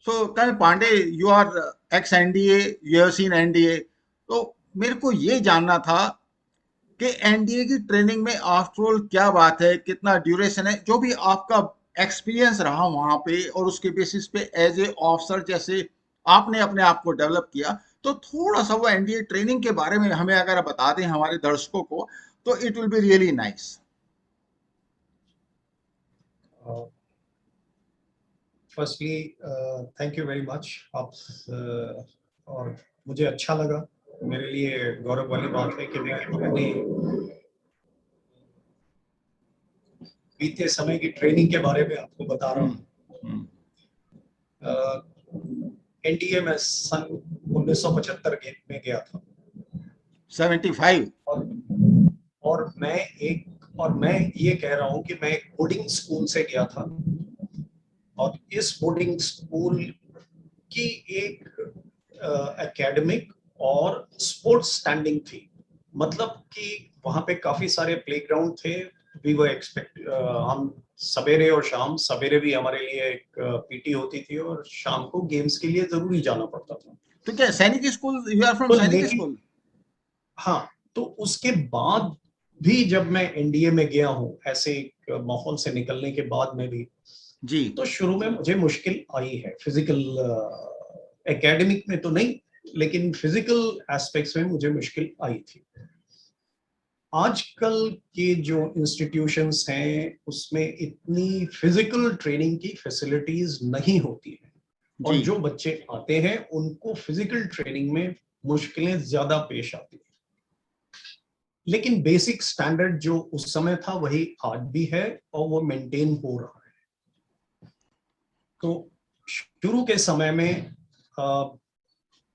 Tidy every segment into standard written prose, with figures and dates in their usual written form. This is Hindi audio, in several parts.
सो कल Pandey, you are ex NDA, you have seen NDA, तो मेरे को ये जानना था कि एनडीए की ट्रेनिंग में आफ्टर ऑल क्या बात है, कितना ड्यूरेशन है, जो भी आपका एक्सपीरियंस रहा वहां पे और उसके बेसिस पे एज ए ऑफिसर जैसे आपने अपने आप को डेवलप किया, तो थोड़ा सा वो एनडीए ट्रेनिंग के बारे में हमें अगर बता दें हमारे दर्शकों को, तो it will be really nice. Firstly thank you very much आप और मुझे अच्छा लगा, मेरे लिए गौरव वाली बात है कि मैं अपने बीते समय की ट्रेनिंग के बारे में आपको बता रहा हूँ। एनडीए में सन 1975 में गया था 75। और मैं ये कह रहा हूँ कि मैं एक बोर्डिंग स्कूल से गया था और इस बोर्डिंग स्कूल की एक एकेडमिक और स्पोर्ट्स स्टैंडिंग थी, मतलब कि वहां पे काफी सारे प्लेग्राउंड थे। वी वर एक्सपेक्ट हम सवेरे और शाम, सवेरे भी हमारे लिए एक पीटी होती थी और शाम को गेम्स के लिए जरूरी जाना पड़ता था। तो क्या सैनिक स्कूल, यू आर फ्रॉम तो सैनिक लेकिन स्कूल? हाँ, तो उसके बाद भी जब मैं एनडीए में गया हूँ, ऐसे एक माहौल से निकलने के बाद में भी, जी तो शुरू में मुझे मुश्किल आई है फिजिकल, एकेडमिक में तो नहीं, लेकिन फिजिकल एस्पेक्ट्स में मुझे मुश्किल आई थी। आजकल के जो इंस्टीट्यूशंस हैं उसमें इतनी फिजिकल ट्रेनिंग की फैसिलिटीज नहीं होती है और जी जो बच्चे आते हैं उनको फिजिकल ट्रेनिंग में मुश्किलें ज्यादा पेश आती हैं। लेकिन बेसिक स्टैंडर्ड जो उस समय था वही आज भी है और वो मेंटेन हो रहा है। तो शुरू के समय में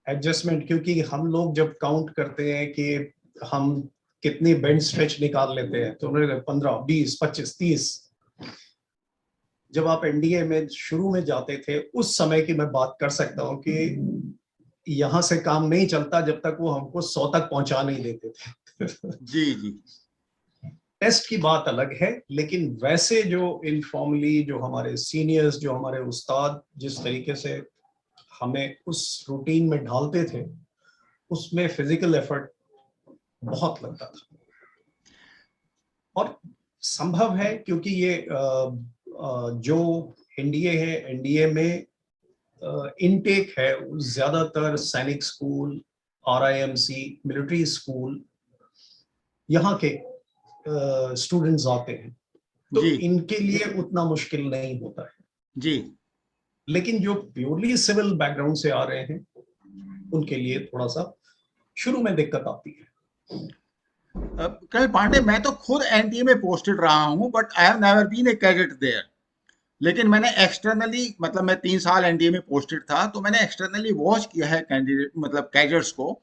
एडजस्टमेंट, क्योंकि हम लोग जब काउंट करते हैं कि हम कितनी बेंच स्ट्रेच निकाल लेते हैं, तो उन्होंने 15, 20, 25, 30, जब आप एनडीए में शुरू में जाते थे उस समय की मैं बात कर सकता हूँ कि यहां से काम नहीं चलता जब तक वो हमको 100 तक पहुंचा नहीं देते थे। जी जी। टेस्ट की बात अलग है, लेकिन वैसे जो इनफॉर्मली जो हमारे सीनियर्स, जो हमारे उस्ताद जिस तरीके से हमें उस रूटीन में ढालते थे, उसमें फिजिकल एफर्ट बहुत लगता था। और संभव है क्योंकि ये जो एनडीए है, एनडीए में इनटेक है ज्यादातर सैनिक स्कूल, आरआईएमसी, मिलिट्री स्कूल, यहाँ के स्टूडेंट्स आते हैं, तो जी इनके लिए उतना मुश्किल नहीं होता है। जी। लेकिन जो प्योरली सिविल बैकग्राउंड से आ रहे हैं उनके लिए थोड़ा सा शुरू में दिक्कत आती है। कल पांडे, मैं तो खुद एनडीए में पोस्टेड रहा हूँ, but I have never been a cadet there. लेकिन मैंने एक्सटर्नली, मतलब मैं 3 साल एनडीए में पोस्टेड था, तो मैंने एक्सटर्नली वॉच किया है कैंडिडेट, मतलब कैडेट्स को।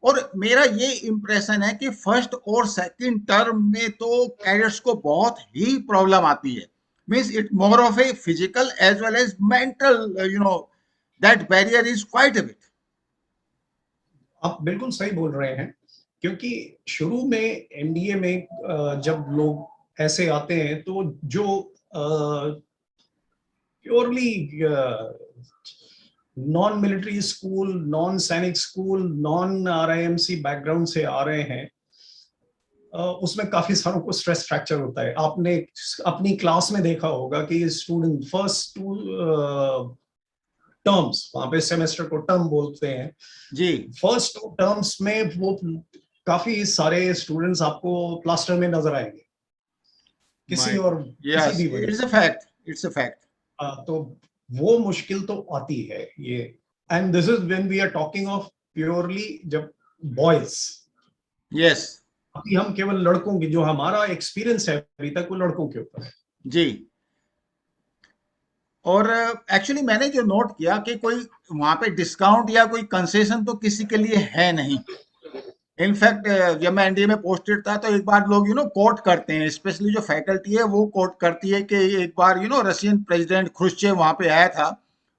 और मेरा ये इम्प्रेशन है कि फर्स्ट और सेकंड टर्म में तो कैडेट्स को बहुत ही प्रॉब्लम आती है। Means it more of a physical as well as mental, that barrier is quite a bit. आप बिल्कुल सही बोल रहे हैं, क्योंकि शुरू में एनडीए में जब लोग ऐसे आते हैं तो जो purely non military school, non सैनिक स्कूल, नॉन आरआईएमसी बैकग्राउंड से आ रहे हैं, उसमें काफी सारों को स्ट्रेस फ्रैक्चर होता है। आपने अपनी क्लास में देखा होगा कि स्टूडेंट फर्स्ट टू टर्म्स, वहां पे सेमेस्टर को टर्म बोलते हैं, जी फर्स्ट टू टर्म्स में वो काफी सारे स्टूडेंट्स आपको प्लास्टर में नजर आएंगे किसी माय, और किसी यस भी वजह इट्स अ से। Fact, it's a fact. तो वो मुश्किल तो आती है ये। And this is when we are talking of purely जब बॉयज, यस। अभी हम केवल लड़कों की, जो हमारा एक्सपीरियंस है अभी तक वो लड़कों के ऊपर है। जी। और एक्चुअली मैंने जो नोट किया कि कोई वहाँ पे डिस्काउंट या कोई कंसेशन तो किसी के लिए है नहीं। इनफैक्ट जब मैं एनडीए में पोस्टेड था, तो एक बार लोग कोट करते हैं, स्पेशली जो फैकल्टी है वो कोट करती है कि एक बार रशियन प्रेसिडेंट ख्रुश्चेव वहाँ पे आया था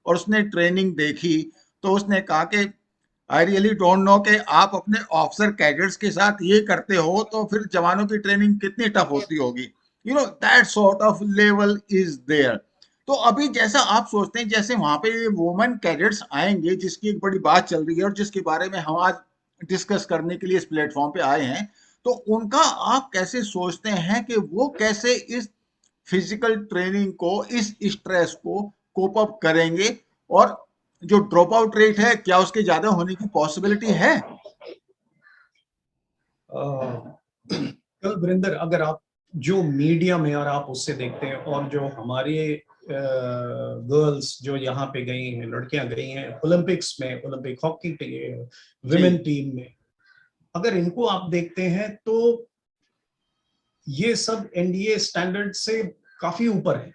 और उसने ट्रेनिंग देखी, तो उसने कहा कि आई रियली डोंट नो कि आप अपने ऑफिसर कैडेट्स के साथ ये करते हो तो फिर जवानों की ट्रेनिंग कितनी टफ होती होगी। That sort of level is there. तो अभी जैसा आप सोचते हैं, जैसे वहां पे वुमेन कैडेट्स आएंगे, जिसकी एक बड़ी बात चल रही है और जिसके बारे में हम आज डिस्कस करने के लिए इस प्लेटफॉर्म पे आए हैं, तो उनका आप कैसे सोचते हैं कि वो कैसे इस फिजिकल ट्रेनिंग को, इस स्ट्रेस को कोप अप करेंगे, और जो ड्रॉप आउट रेट है क्या उसके ज्यादा होने की पॉसिबिलिटी है? कल वरिंदर, अगर आप जो मीडिया में और आप उससे देखते हैं, और जो हमारे गर्ल्स जो यहाँ पे गई हैं, लड़कियां गई हैं ओलंपिक्स में, ओलंपिक हॉकी जी। विमेन टीम में, अगर इनको आप देखते हैं तो ये सब एनडीए स्टैंडर्ड से काफी ऊपर है।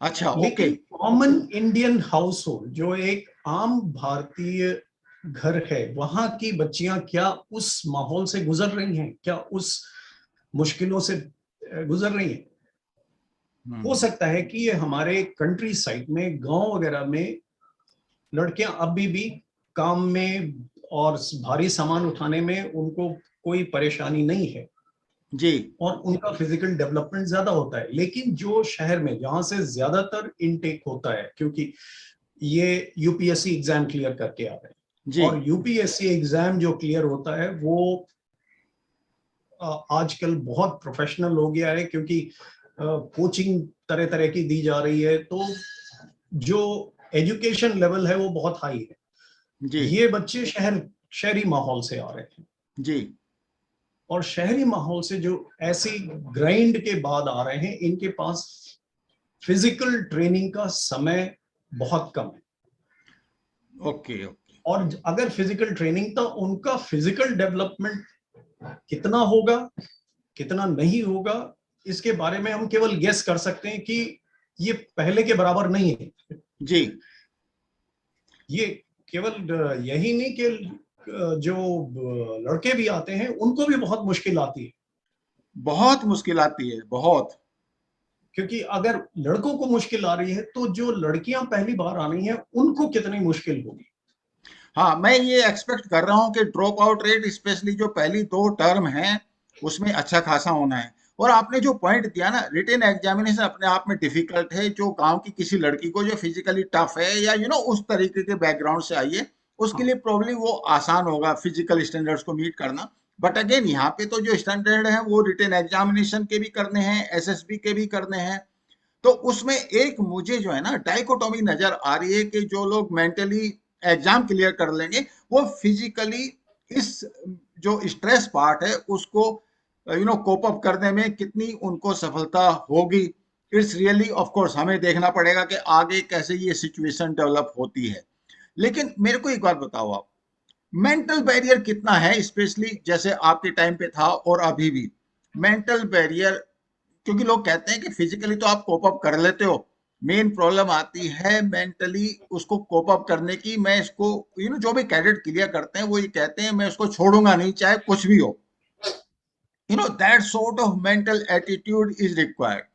अच्छा, ओके। लेकिन कॉमन इंडियन हाउस होल्ड, जो एक आम भारतीय घर है, वहां की बच्चियां क्या उस माहौल से गुजर रही हैं, क्या उस मुश्किलों से गुजर रही हैं? हो हम्म। सकता है कि ये हमारे कंट्री साइड में, गांव वगैरह में लड़कियां अभी भी काम में और भारी सामान उठाने में उनको कोई परेशानी नहीं है, जी। और उनका फिजिकल डेवलपमेंट ज्यादा होता है। लेकिन जो शहर में, जहां से ज्यादातर इनटेक होता है, क्योंकि ये यूपीएससी एग्जाम क्लियर करके आ रहे हैं, जी। और यूपीएससी एग्जाम जो क्लियर होता है वो आजकल बहुत प्रोफेशनल हो गया है, क्योंकि कोचिंग तरह तरह की दी जा रही है, तो जो एजुकेशन लेवल है वो बहुत हाई है। जी। ये बच्चे शहरी माहौल से आ रहे हैं, जी। और शहरी माहौल से जो ऐसी ग्राइंड के बाद आ रहे हैं, इनके पास फिजिकल ट्रेनिंग का समय बहुत कम है। Okay, okay. और अगर फिजिकल ट्रेनिंग, तो उनका फिजिकल डेवलपमेंट कितना होगा, कितना नहीं होगा, इसके बारे में हम केवल गेस कर सकते हैं कि ये पहले के बराबर नहीं है। जी। ये केवल यही नहीं कि जो लड़के भी आते हैं उनको भी बहुत मुश्किल आती है, बहुत मुश्किल आती है, बहुत। क्योंकि अगर लड़कों को मुश्किल आ रही है, तो जो लड़कियां पहली बार आ रही हैं उनको कितनी मुश्किल होगी। हाँ, मैं ये एक्सपेक्ट कर रहा हूँ कि ड्रॉप आउट रेट स्पेशली जो पहली 2 टर्म हैं, उसमें अच्छा खासा होना है। और आपने जो पॉइंट दिया ना, रिटन एग्जामिनेशन अपने आप में डिफिकल्ट है। जो गाँव की किसी लड़की को जो फिजिकली टफ है, या उस तरीके के बैकग्राउंड से आई है, उसके हाँ। लिए प्रॉब्लली वो आसान होगा फिजिकल स्टैंडर्ड्स को मीट करना। बट अगेन यहाँ पे तो जो स्टैंडर्ड है वो रिटन एग्जामिनेशन के भी करने हैं, एसएसबी के भी करने हैं। तो उसमें एक मुझे जो है ना डाइकोटोमी नजर आ रही है कि जो लोग मेंटली एग्जाम क्लियर कर लेंगे, वो फिजिकली इस जो स्ट्रेस पार्ट है उसको कोप अप करने में कितनी उनको सफलता होगी। इट्स रियली ऑफ कोर्स हमें देखना पड़ेगा कि आगे कैसे ये सिचुएशन डेवलप होती है। लेकिन मेरे को एक बात बताओ आप, मेंटल बैरियर कितना है, स्पेशली जैसे आपके टाइम पे था और अभी भी मेंटल बैरियर? क्योंकि लोग कहते हैं कि फिजिकली तो आप कोप अप कर लेते हो, मेन प्रॉब्लम आती है मेंटली उसको कोप अप करने की। मैं इसको जो भी कैडेट क्लियर करते हैं वो ये कहते हैं, मैं उसको छोड़ूंगा नहीं चाहे कुछ भी हो। That sort of mental attitude is required.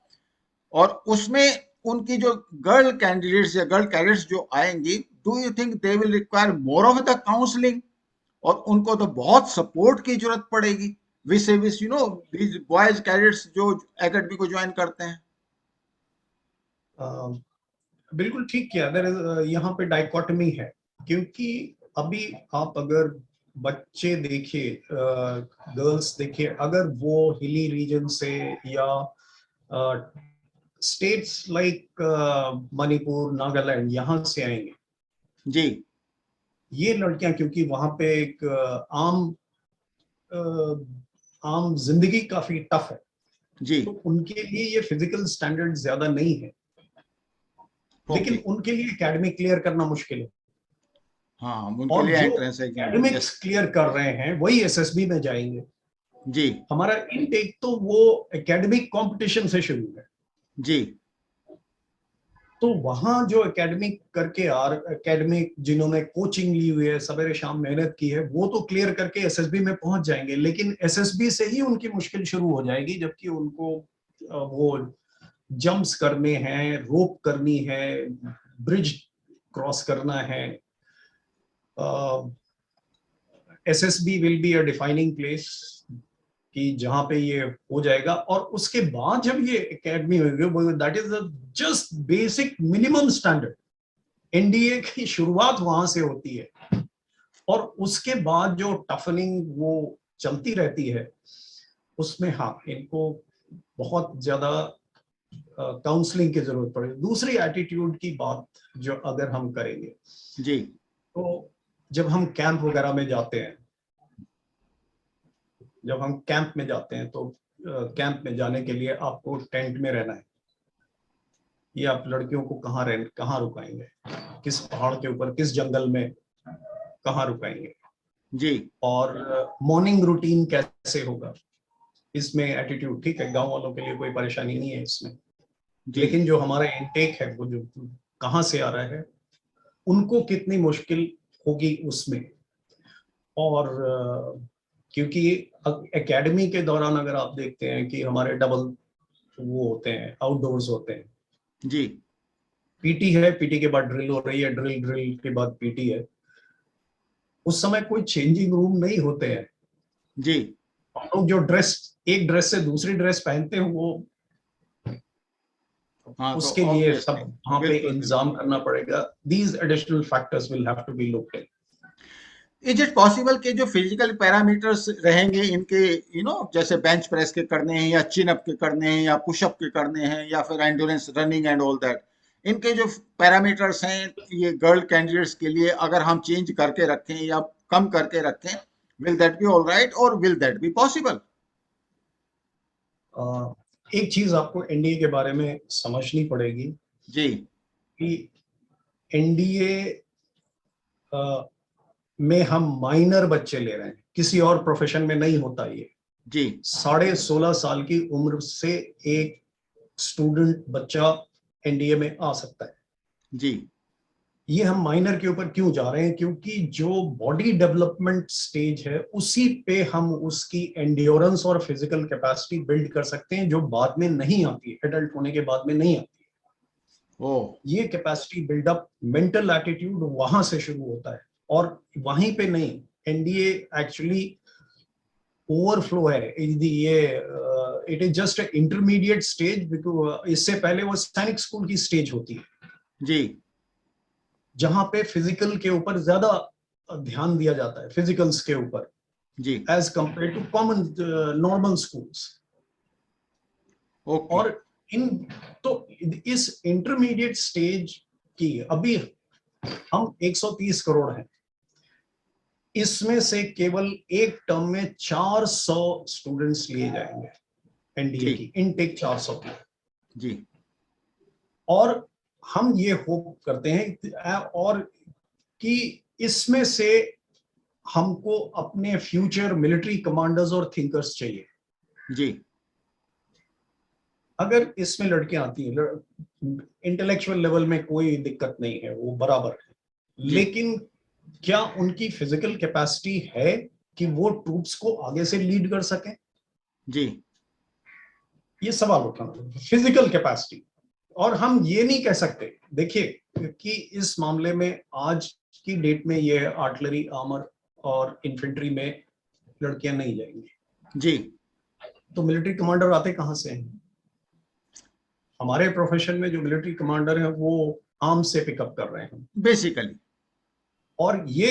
और उसमें उनकी जो गर्ल कैंडिडेट्स या गर्ल कैडेट्स जो आएंगी, do you think they will require more of the counselling? और उनको तो बहुत सपोर्ट की जरूरत पड़ेगी wish wish these boys cadets जो एकेडमी को ज्वाइन करते हैं। बिल्कुल ठीक किया। अगर यहाँ पे डाइकोटमी है, क्योंकि अभी आप अगर बच्चे देखिए, गर्ल्स देखिए, अगर वो हिली रीजन से या स्टेट्स लाइक मणिपुर, नागालैंड, यहाँ से आएंगे, जी। ये लड़कियां, क्योंकि वहां पे एक आम जिंदगी काफी टफ है, जी। तो उनके लिए ये फिजिकल स्टैंडर्ड ज्यादा नहीं है। लेकिन ओके। उनके लिए एकेडमिक क्लियर करना मुश्किल है, हाँ, उनके और लिए जो entrance exam. Academics yes. Clear कर रहे हैं वही एसएसबी में जाएंगे। जी। हमारा इनटेक तो वो एकेडमिक कंपटीशन से शुरू है, जी। तो वहां जो एकेडमिक करके एकेडमिक जिन्होंने कोचिंग ली हुई है, सवेरे शाम मेहनत की है, वो तो क्लियर करके एसएसबी में पहुंच जाएंगे। लेकिन एसएसबी से ही उनकी मुश्किल शुरू हो जाएगी, जबकि उनको वो जंप्स करने हैं, रोप करनी है, ब्रिज क्रॉस करना है। SSB will be a defining place कि जहां पे ये हो जाएगा, और उसके बाद जब ये एकेडमी होगी, that is just basic minimum standard. NDA की शुरुआत वहां से होती है, और उसके बाद जो टफनिंग वो चलती रहती है, उसमें हाँ इनको बहुत ज्यादा काउंसलिंग की जरूरत पड़ेगी। दूसरी एटीट्यूड की बात जो अगर हम करेंगे, जी तो जब हम कैंप वगैरह में जाते हैं, जब हम कैंप में जाते हैं, तो कैंप में जाने के लिए आपको टेंट में रहना है। ये आप लड़कियों को कहाँ रुकाएंगे, किस पहाड़ के ऊपर, किस जंगल में, कहाँ रुकाएंगे, जी और मॉर्निंग रूटीन कैसे होगा, इसमें एटीट्यूड ठीक है, गांव वालों के लिए कोई परेशानी नहीं है इसमें। जी लेकिन जो हमारा इनटेक है, वो जो कहाँ से आ रहा है, उनको कितनी मुश्किल होगी उसमें। और क्योंकि एकेडमी के दौरान अगर आप देखते हैं कि हमारे डबल वो होते हैं, आउटडोर्स होते हैं, जी पीटी है, पीटी के बाद ड्रिल हो रही है, ड्रिल के बाद पीटी है। उस समय कोई चेंजिंग रूम नहीं होते हैं। जी हम लोग जो ड्रेस, एक ड्रेस से दूसरी ड्रेस पहनते हैं, वो हाँ, तो उसके लिए सब ऑब्वियसली वहां पे बिल्कुल इंतजाम बिल्कुल। करना पड़ेगा। These additional factors will have to be looked in. Is it possible कि जो फिजिकल पैरामीटर्स रहेंगे इनके, जैसे बेंच प्रेस के करने हैं या चिन अप के करने हैं या पुशअप के करने हैं या फिर endurance running and all that, इनके जो पैरामीटर्स हैं ये गर्ल कैंडिडेट्स के लिए अगर हम चेंज करके रखें या कम करके रखें, will that be all right और विल दैट बी पॉसिबल? एक चीज आपको एनडीए के बारे में समझनी पड़ेगी जी कि एनडीए में हम माइनर बच्चे ले रहे हैं, किसी और प्रोफेशन में नहीं होता ये। जी 16.5 साल की उम्र से एक स्टूडेंट बच्चा एनडीए में आ सकता है। जी ये हम माइनर के ऊपर क्यों जा रहे हैं, क्योंकि जो बॉडी डेवलपमेंट स्टेज है, उसी पे हम उसकी एंड्योरेंस और फिजिकल कैपेसिटी बिल्ड कर सकते हैं, जो बाद में नहीं आती, एडल्ट होने के बाद में नहीं आती। ओ ये कैपेसिटी बिल्डअप, मेंटल एटीट्यूड वहां से शुरू होता है, और वहीं पे नहीं। एनडीए एक्चुअली ओवरफ्लो है, ये it is just intermediate stage, because इससे पहले वो सैनिक स्कूल की स्टेज होती है, जी जहां पे फिजिकल के ऊपर ज्यादा ध्यान दिया जाता है, फिजिकल्स के ऊपर, जी as compare to common normal schools. Okay और इन तो इस इंटरमीडिएट स्टेज की अभी हम 130 करोड़ हैं, इसमें से केवल एक टर्म में 400 स्टूडेंट्स लिए जाएंगे। एनडीए जी की इनटेक 400 की। जी और हम ये होप करते हैं और कि इसमें से हमको अपने फ्यूचर मिलिट्री कमांडर्स और थिंकर्स चाहिए। जी अगर इसमें लड़कियां आती हैं, इंटेलेक्चुअल लेवल में कोई दिक्कत नहीं है, वो बराबर है, जी लेकिन क्या उनकी फिजिकल कैपेसिटी है कि वो ट्रूप्स को आगे से लीड कर सकें? जी ये सवाल उठाना, फिजिकल कैपेसिटी। और हम ये नहीं कह सकते, देखिए कि इस मामले में आज की डेट में ये आर्टिलरी, आर्मर और इन्फेंट्री में लड़कियां नहीं जाएंगी, जी तो मिलिट्री कमांडर आते कहां से हैं? हमारे प्रोफेशन में जो मिलिट्री कमांडर हैं, वो आर्म्स से पिकअप कर रहे हैं। बेसिकली और ये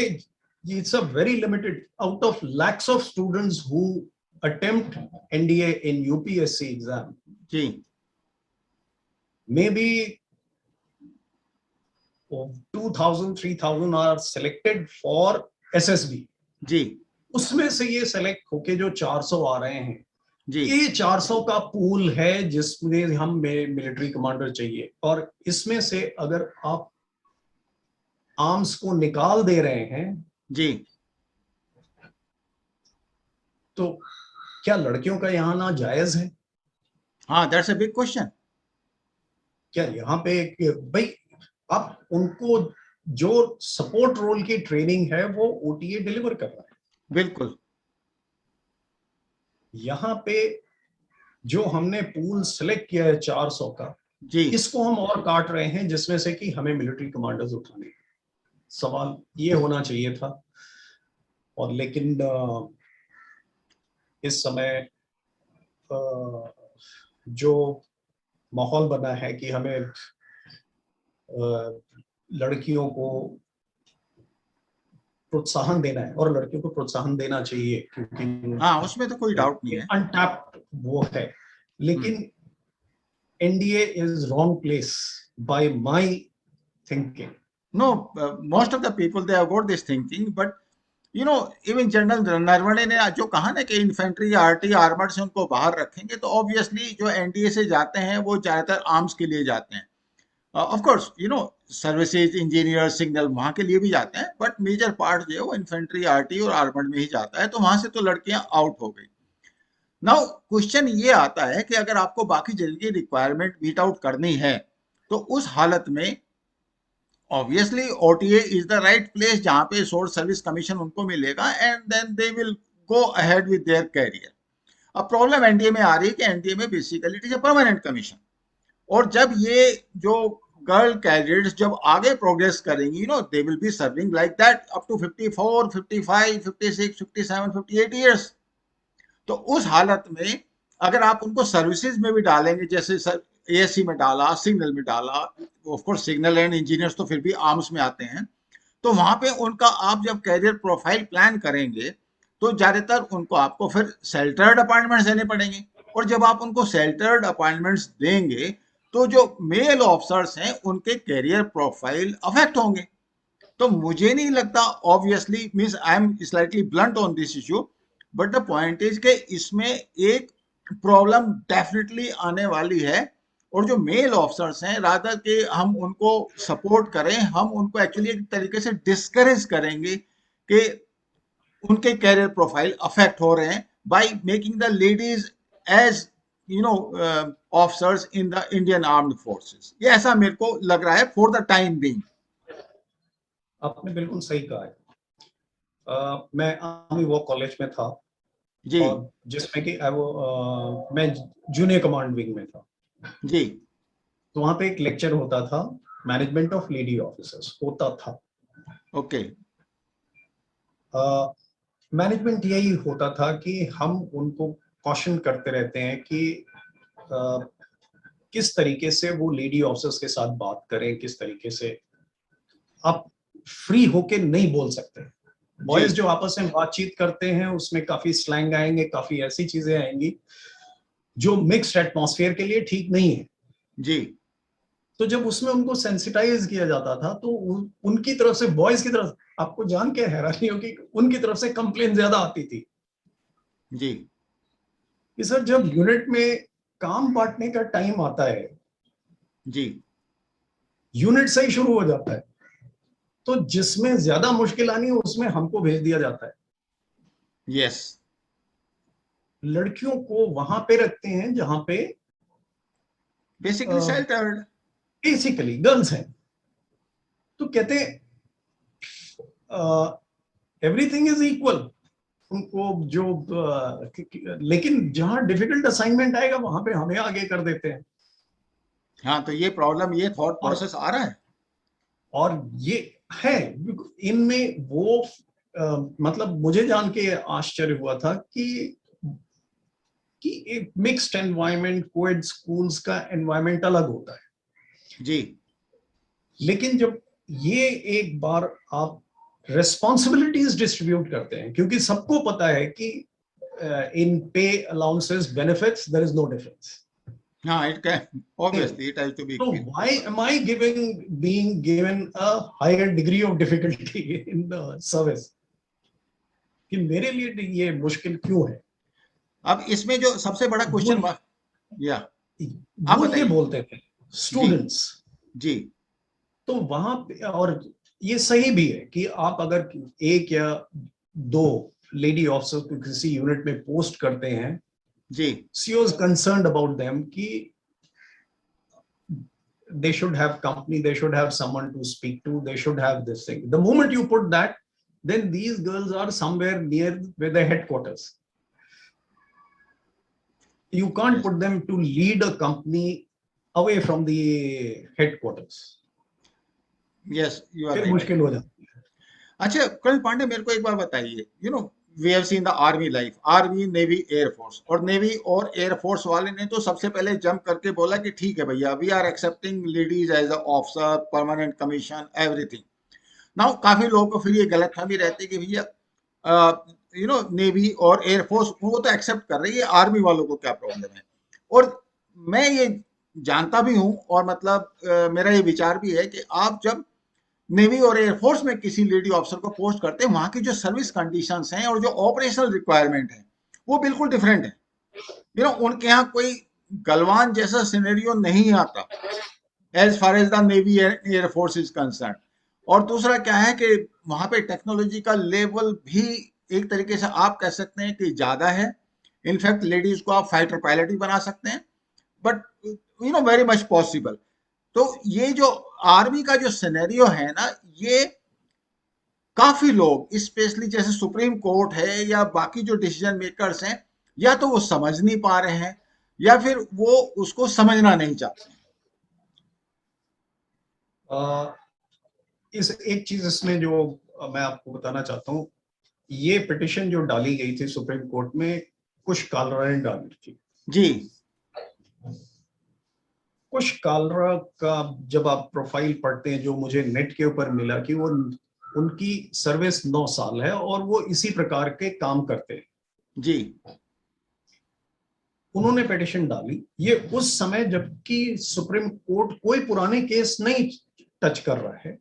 it's a very limited out of lakhs of students who attempt NDA in UPSC exam, जी maybe 2000 3000 are selected for SSB। जी उसमें से ये सेलेक्ट होके जो 400 आ रहे हैं, जी ये 400 का पूल है जिसमें हम मिलिट्री कमांडर चाहिए। और इसमें से अगर आप आर्म्स को निकाल दे रहे हैं, जी तो क्या लड़कियों का यहाँ ना जायज है? हाँ, दैट्स अ बिग क्वेश्चन। क्या यहाँ पे भाई आप उनको जो सपोर्ट रोल की ट्रेनिंग है वो ओटीए डिलीवर कर रहा है। बिल्कुल यहाँ पे जो हमने पूल सिलेक्ट किया है 400 का, जी इसको हम और काट रहे हैं, जिसमें से कि हमें मिलिट्री कमांडर्स उठाने हैं। सवाल ये होना चाहिए था। और लेकिन इस समय जो माहौल बना है कि हमें लड़कियों को प्रोत्साहन देना है, और लड़कियों को प्रोत्साहन देना चाहिए क्योंकि हाँ, उसमें तो कोई डाउट नहीं है। अनटैप्ड वो है, लेकिन NDA is wrong place by my thinking. No, most of the people they have got this thinking, but you know, even general Naravane ने जो कहा ना कि इन्फेंट्री आरटी आर्मर्ड से उनको बाहर रखेंगे, तो ऑब्वियसली जो एनडीए से जाते हैं वो ज्यादातर आर्म्स के लिए जाते हैं। Of course you know, services, engineer, signal वहां के लिए भी जाते हैं, बट मेजर पार्ट जो है वो इन्फेंट्री, आरटी और आर्मर्ड में ही जाता है, तो वहां से तो लड़कियां आउट हो गई। नाउ क्वेश्चन ये आता है कि अगर आपको बाकी जगह की रिक्वायरमेंट मीट आउट करनी है, तो उस हालत में obviously OTA is the right place जहां पे सोर्स सर्विस कमीशन उनको मिलेगा, and then they will go ahead with their career. अब प्रॉब्लम एनडीए में आ रही है कि एनडीए में basically it is a permanent commission, और जब ये जो गर्ल कैडेट्स जब आगे प्रोग्रेस करेंगी, you know, they will be serving like that up to 54, 55, 56, 57, 58 years. तो उस हालत में अगर आप उनको सर्विसेज में भी डालेंगे, जैसे सर एएससी में डाला, सिग्नल में डाला, of course signal and engineers तो फिर भी आर्म्स में आते हैं, तो वहां पे उनका आप जब कैरियर प्रोफाइल प्लान करेंगे, तो ज्यादातर उनको आपको फिर सेल्टर्ड अपॉइंटमेंट्स देने पड़ेंगे, और जब आप उनको सेल्टर्ड अपॉइंटमेंट्स देंगे, तो जो मेल ऑफिसर्स हैं उनके कैरियर प्रोफाइल अफेक्ट होंगे। तो मुझे नहीं लगता, obviously means I am slightly blunt on this issue, but the point is के इसमें एक प्रॉब्लम डेफिनेटली आने वाली है, और जो मेल ऑफिसर्स हैं, रादर के हम उनको सपोर्ट करें, हम उनको एक्चुअली एक तरीके से डिस्करेज करेंगे कि उनके कैरियर प्रोफाइल अफेक्ट हो रहे हैं by making the ladies as you know officers in the Indian armed forces. ये ऐसा मेरे को लग रहा है फॉर द टाइम बीइंग। आपने बिल्कुल सही कहा है। मैं आर्मी वॉर कॉलेज में था, जी और जिसमें कि मैं जूनियर कमांड विंग में था। जी। तो वहां पे एक लेक्चर होता था, मैनेजमेंट ऑफ लेडी ऑफिसर्स होता था। ओके। मैनेजमेंट यही होता था कि हम उनको कॉशन करते रहते हैं कि किस तरीके से वो लेडी ऑफिसर्स के साथ बात करें, किस तरीके से आप फ्री होके नहीं बोल सकते। बॉयज जो आपस में बातचीत करते हैं उसमें काफी स्लैंग आएंगे, काफी ऐसी चीजें आएंगी जो मिक्स्ड एटमॉस्फेयर के लिए ठीक नहीं है जी। तो जब उसमें उनको सेंसिटाइज किया जाता था, तो उनकी तरफ से, बॉयज की तरफ, आपको जान के हैरानी होगी, उनकी तरफ से कंप्लेन ज्यादा आती थी जी कि सर जब यूनिट में काम बांटने का टाइम आता है, जी यूनिट से ही शुरू हो जाता है, तो जिसमें ज्यादा मुश्किल आनी है उसमें हमको भेज दिया जाता है। यस। लड़कियों को वहां पे रखते हैं जहां पे बेसिकली शेल्टर्ड, बेसिकली गर्ल्स हैं। तो कहते हैं एवरीथिंग इज इक्वल उनको, जो लेकिन जहां डिफिकल्ट असाइनमेंट आएगा वहां पे हमें आगे कर देते हैं। हाँ, तो ये प्रॉब्लम, ये थॉट और प्रोसेस आ रहा है। और ये है इनमें वो मतलब मुझे जान के आश्चर्य हुआ था कि एक मिक्स्ड एनवायरनमेंट, कोएड स्कूल्स का एनवायरनमेंट अलग होता है जी लेकिन जब ये एक बार आप रिस्पॉन्सिबिलिटीज डिस्ट्रीब्यूट करते हैं, क्योंकि सबको पता है कि इन पे allowances benefits there is no difference. हाँ, it can obviously it has to be So equal. why am I being given a higher degree of difficulty in the service? कि मेरे लिए ये मुश्किल क्यों है? अब इसमें जो सबसे बड़ा वो क्वेश्चन, या आप वो ये बताइए। बोलते थे जी स्टूडेंट्स। जी तो वहां पे, और ये सही भी है कि आप अगर एक या दो लेडी ऑफिसर को किसी यूनिट में पोस्ट करते हैं, जी CEO is concerned about them कि they should have company, they should have someone to speak to, they should have this thing. The moment you put that, then these girls are somewhere near with the headquarters. You can't yes put them to lead a company away from the headquarters. yes, you are फिर right. मुश्किल हो जाती है। अच्छा, कर्नल पांडे, मेरे को एक बार बताइए, you know, we have seen the army life, army, navy, air force, और नेवी और एयरफोर्स वाले ने तो सबसे पहले जंप करके बोला कि ठीक है भैया, we are accepting ladies as a officer, permanent commission, everything. Now काफी लोगों को फिर ये गलतफहमी रहती है कि भैया नेवी और एयरफोर्स वो तो एक्सेप्ट कर रही है, आर्मी वालों को क्या प्रॉब्लम है। और मैं ये जानता भी हूँ, और मतलब मेरा ये विचार भी है कि आप जब नेवी और एयरफोर्स में किसी लेडी ऑफिसर को पोस्ट करते हैं, वहां की जो सर्विस कंडीशंस हैं और जो ऑपरेशनल रिक्वायरमेंट है वो बिल्कुल डिफरेंट है। उनके यहाँ कोई गलवान जैसा सिनेरियो नहीं आता as far as the navy air force is concern. और दूसरा क्या है कि वहां पे टेक्नोलॉजी का लेवल भी एक तरीके से आप कह सकते हैं कि ज्यादा है। इनफैक्ट लेडीज को आप फाइटर पायलट भी बना सकते हैं, बट वेरी मच पॉसिबल। तो ये जो आर्मी का जो सिनेरियो है ना, ये काफी लोग स्पेशली जैसे सुप्रीम कोर्ट है या बाकी जो डिसीजन मेकर्स हैं, या तो वो समझ नहीं पा रहे हैं या फिर वो उसको समझना नहीं चाहते हैं। इस एक चीज इसमें जो मैं आपको बताना चाहता हूँ, ये पिटिशन जो डाली गई थी सुप्रीम कोर्ट में, कुछ कालराएं डाली थी जी। कुछ कालरा का जब आप प्रोफाइल पढ़ते हैं, जो मुझे नेट के ऊपर मिला कि वो उनकी सर्विस 9 साल है और वो इसी प्रकार के काम करते हैं। जी। उन्होंने पिटिशन डाली ये उस समय जबकि सुप्रीम कोर्ट कोई पुराने केस नहीं टच कर रहा है,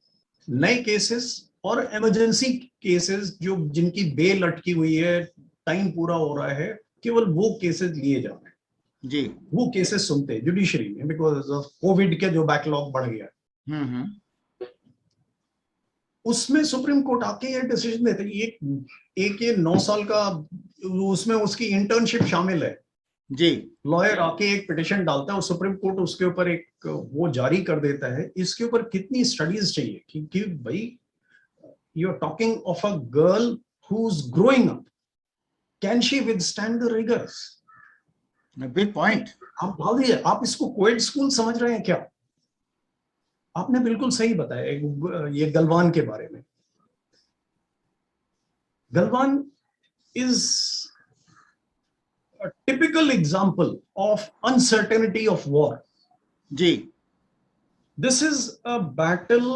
नए केसेस और इमरजेंसी केसेस जो जिनकी बेल अटकी हुई है, टाइम पूरा हो रहा है, केवल वो केसेस लिए जा रहे हैं। जी। वो केसेस सुनते हैं जुडिशरी में बिकॉज ऑफ कोविड के जो बैकलॉग बढ़ गया, हम्म। उसमें सुप्रीम कोर्ट आके ये डिसीजन देते हैं। एक ये 9 साल का, उसमें उसकी इंटर्नशिप शामिल है। जी। लॉयर आके एक पिटिशन डालता है और सुप्रीम कोर्ट उसके ऊपर एक वो जारी कर देता है। इसके ऊपर कितनी स्टडीज चाहिए कि भाई you are talking of a girl who is growing up, can she withstand the rigours. Big point. आप डाल दीजिए, आप इसको कोएड स्कूल समझ रहे हैं क्या? आपने बिल्कुल सही बताया ये गलवान के बारे में। Galwan is a typical example of uncertainty of war. जी। This is a battle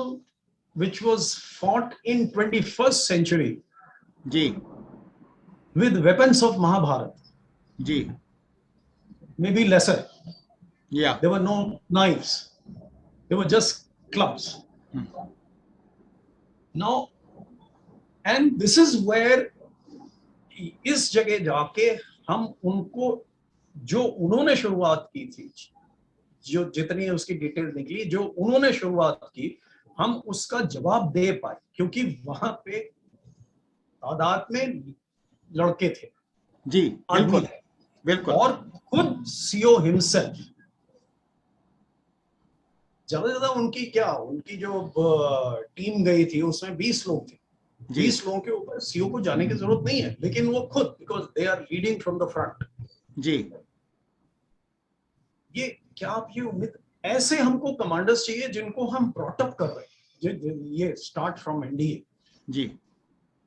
which was fought in 21st century जी। with weapons of Mahabharata, जी। maybe lesser. या। There were no knives, they were just clubs. Now, and this is where इस जगह जाके हम उनको, जो उन्होंने शुरुआत की थी, जो जितनी उसकी डिटेल निकली, जो उन्होंने शुरुआत की, हम उसका जवाब दे पाए, क्योंकि वहां पे तादाद में लड़के थे। जी। बिल्कुल बिल्कुल। और खुद सीओ हिमसेल्फ, ज्यादा ज्यादा उनकी जो टीम गई थी उसमें 20 लोग थे। 20 लोगों के ऊपर सीओ को जाने की जरूरत नहीं है, लेकिन वो खुद, because they are leading from the front. जी। ये क्या आप ये उम्मीद, ऐसे हमको कमांडर्स चाहिए जिनको हम ब्रॉटअप कर रहे हैं, ये स्टार्ट फ्रॉम एनडीए। जी।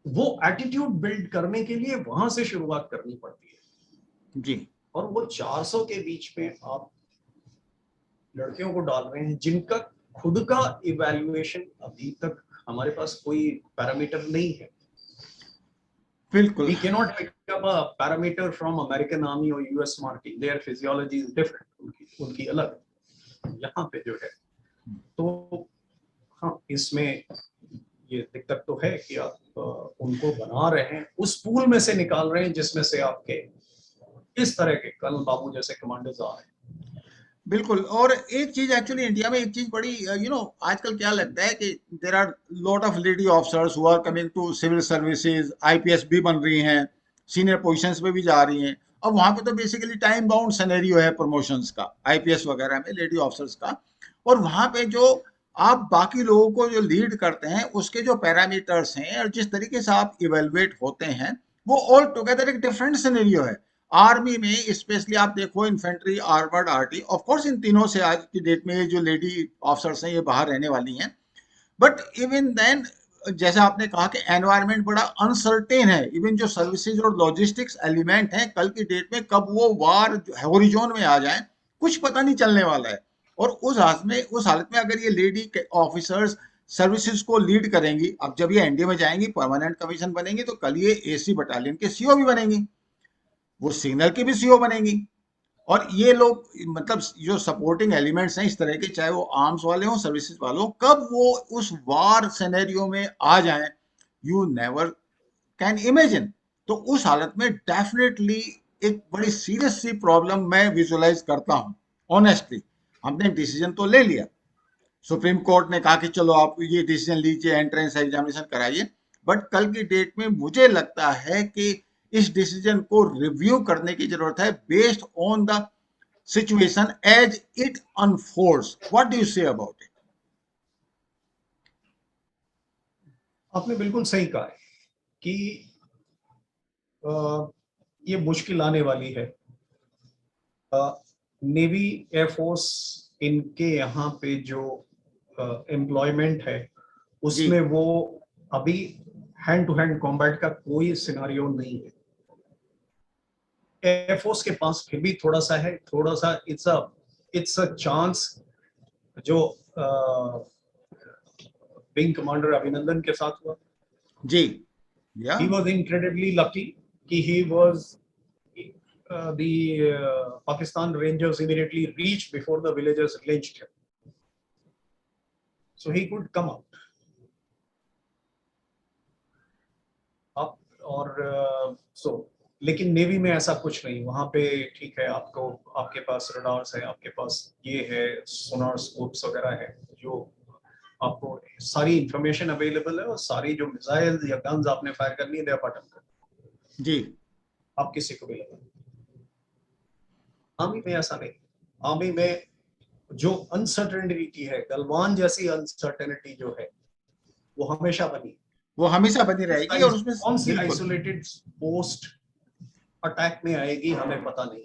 वो एटीट्यूड बिल्ड करने के लिए वहां से शुरुआत करनी पड़ती है। जी। और वो 400 के बीच में आप लड़कियों को डाल रहे हैं जिनका खुद का इवैल्यूएशन अभी तक हमारे पास कोई पैरामीटर नहीं है। बिल्कुल। We cannot pick up a parameter from American Army or US Marine. Their physiology is different. उनकी अलग, यहाँ पे जो है तो हाँ, इसमें ये दिक्कत तो है कि आप उनको बना रहे हैं, उस पूल में से निकाल रहे हैं जिसमें से आपके इस तरह के कल बाबू जैसे कमांडर्स आ रहे हैं। बिल्कुल। और एक चीज एक्चुअली इंडिया में एक चीज बड़ी आजकल क्या लगता है कि there are lot of lady officers who are coming to civil services, IPS भी बन रही हैं, सीनियर पोजीशंस पे भी जा रही हैं। अब वहां पे तो बेसिकली टाइम बाउंड सिनेरियो है प्रमोशंस का, आईपीएस वगैरह में लेडी ऑफिसर्स का। और वहां पे जो आप बाकी लोगों को जो लीड करते हैं उसके जो पैरामीटर्स हैं और जिस तरीके से आप इवेलुएट होते हैं, वो ऑल टुगेदर एक डिफरेंट सिनेरियो है। आर्मी में स्पेशली आप देखो, infantry, armoured, RT, of course in तीनों से आज की डेट में ये जो लेडी ऑफिसर्स हैं ये बाहर रहने वाली हैं, बट इवन देन जैसा आपने कहा कि एनवायरनमेंट बड़ा अनसर्टेन है, इवन जो सर्विसेज और लॉजिस्टिक्स एलिमेंट हैं कल की डेट में कब वो वार हॉरिजॉन में आ जाए कुछ पता नहीं चलने वाला है। और उस हालत में अगर ये लेडी ऑफिसर्स सर्विसेज को लीड करेंगी, अब जब ये एनडीए में जाएंगी परमानेंट कमीशन बनेंगी तो कल ये एसी बटालियन के सीओ भी बनेंगी, वो सिग्नल की भी सीओ बनेंगी। और ये लोग मतलब जो सपोर्टिंग एलिमेंट्स हैं इस तरह के, चाहे वो आर्म्स वाले हों सर्विसेज वाले हों, कब वो उस वार सिनेरियो में आ जाएं यू नेवर कैन इमेजिन। तो उस हालत में डेफिनेटली एक बड़ी सीरियस सी प्रॉब्लम मैं विजुअलाइज करता हूं। ऑनेस्टली हमने डिसीजन तो ले लिया, सुप्रीम कोर्ट ने कहा कि चलो आप ये डिसीजन लीजिए, एंट्रेंस एग्जामिनेशन कराइए, बट कल की डेट में मुझे लगता है कि इस डिसीजन को रिव्यू करने की जरूरत है based on the situation as it unfolds. What do you say about it? आपने बिल्कुल सही कहा है कि ये मुश्किल आने वाली है। नेवी, एयरफोर्स, इनके यहाँ पे जो एम्प्लॉयमेंट है उसमें वो अभी हैंड टू हैंड कॉम्बैट का कोई सिनारियो नहीं है। एयरफोर्स के पास फिर भी थोड़ा सा है, थोड़ा सा इट्स अ चांस जो विंग कमांडर अभिनंदन के साथ हुआ। जी, he was incredibly lucky कि he was the Pakistan Rangers immediately reached before the villagers lynched him, so he could come out up और so लेकिन नेवी में ऐसा कुछ नहीं। वहां पे ठीक है, आपको आपके पास रडार्स है, आपके पास ये है, सोनार स्कोप्स वगैरह है, जो आपको सारी इंफॉर्मेशन अवेलेबल है और सारी जो मिसाइल्स या गन्स आपने फायर करनी है दे आर बटन कर जी, आप किसी को भी लगा। आर्मी में ऐसा नहीं। आर्मी में जो अनसर्टेनिटी है, गलवान जैसी अनसर्टेनिटी जो है वो हमेशा बनी, वो हमेशा बनी रहेगी और उसमें कौन सी बिल्कुल आइसोलेटेड पोस्ट अटैक में आएगी हमें पता नहीं।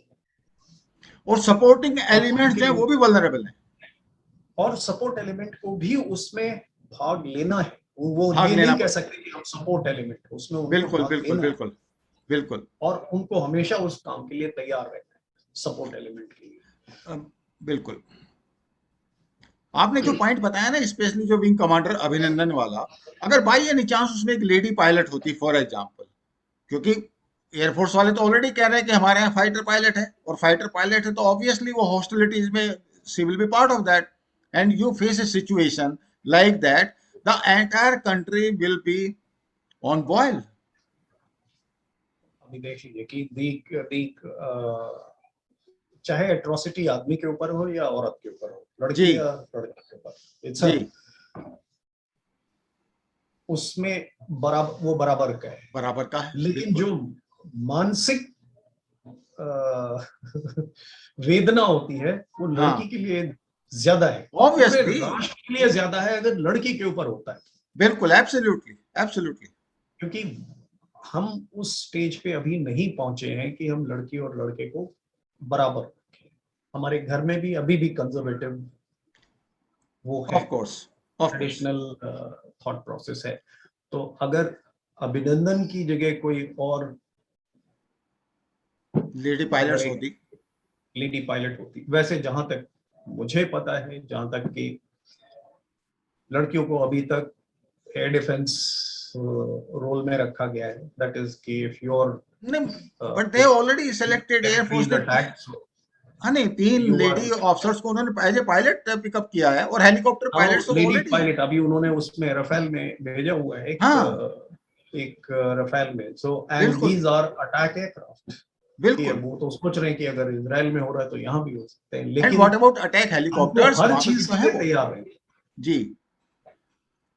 और सपोर्टिंग एलिमेंट्स जो है वो भी वल्नरेबल हैं और सपोर्ट एलिमेंट को भी उसमें भाग लेना है। वो भाग ये लेना नहीं कह पड़ेगा। सकते कि हम सपोर्ट एलिमेंट, उसमें उनको बिल्कुल भाग बिल्कुल लेना है बिल्कुल बिल्कुल और उनको हमेशा उस काम के लिए तैयार रहना है, सपोर्ट एलिमेंट के लिए। बिल्कुल। आपने जो पॉइंट बताया ना, स्पेशली जो विंग कमांडर अभिनंदन वाला, अगर बाई एनी चांस उसमें एक लेडी पायलट होती फॉर एग्जांपल, क्योंकि एयरफोर्स वाले तो ऑलरेडी कह रहे हैं कि हमारे यहाँ फाइटर पायलट है, और फाइटर पायलट है तो ऑब्वियसली वो हॉस्टिलिटीज में she will be part of that, and you face a situation like that, the entire country will be on boil. अभी देख लीजिए कि चाहे एट्रोसिटी आदमी के ऊपर हो या औरत के ऊपर हो, जी लड़की या लड़के के ऊपर, इट्स जी, उसमें बराबर, वो बराबर का है। बराबर का है। लेकिन बिल्कुल जो मानसिक वेदना होती है वो हाँ, लड़की के लिए ज्यादा है, पूरे ऑब्वियसली, राष्ट्र के लिए ज्यादा है अगर लड़की के ऊपर होता है। बिल्कुल, एब्सोल्युटली एब्सोल्युटली। क्योंकि हम उस स्टेज पे अभी नहीं पहुंचे हैं कि हम लड़की और लड़के को बराबर रखें। हमारे घर में भी अभी भी कंजर्वेटिव वो है, of course, of course. Traditional thought process है। तो अगर अभिनंदन की जगह कोई और लेडी अगर पायलट्स एक होती। लेडी पायलट होती, वैसे जहां तक मुझे पता है, जहां तक कि लड़कियों को अभी तक एयर डिफेंस रोल में रखा गया है, दैट इज कि इफ योर नहीं, but they already selected air force ने। अटैक हाँ नहीं, 3 यू आर लेडी ऑफिसर्स को उन्होंने एज ए पायलट पिकअप किया है, और हेलीकॉप्टर पायलट्स तो लेडी ऑलरेडी हैं। पायलट अभी उन्होंने उसमें रफेल में भेजा हुआ है, हाँ एक रफेल में। सो एंड बिल्कुल दीज आर अटैक एयरक्राफ्ट। बिल्कुल। वो तो सोच रहे हैं कि अगर इजराइल में हो रहा है तो यहाँ भी हो सकते हैं, एंड लेकिन व्हाट अबाउट अटैक हमको हेलीकॉप्टर्स, हर वहां पे भी चीज तो के है लिए वो। तैयार रहेंगे। जी,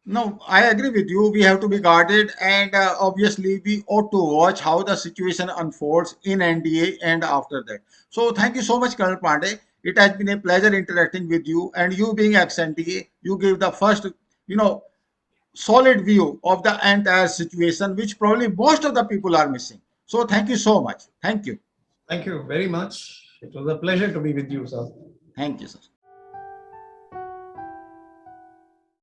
no, I agree with you. We have to be guarded, and obviously we ought to watch how the situation unfolds in NDA and after that. So thank you so much, Colonel Pandey. It has been a pleasure interacting with you, and you being ex-NDA, you gave the first, you know, solid view of the entire situation, which probably most of the people are missing. So thank you so much. Thank you. Thank you very much. It was a pleasure to be with you, sir. Thank you, sir.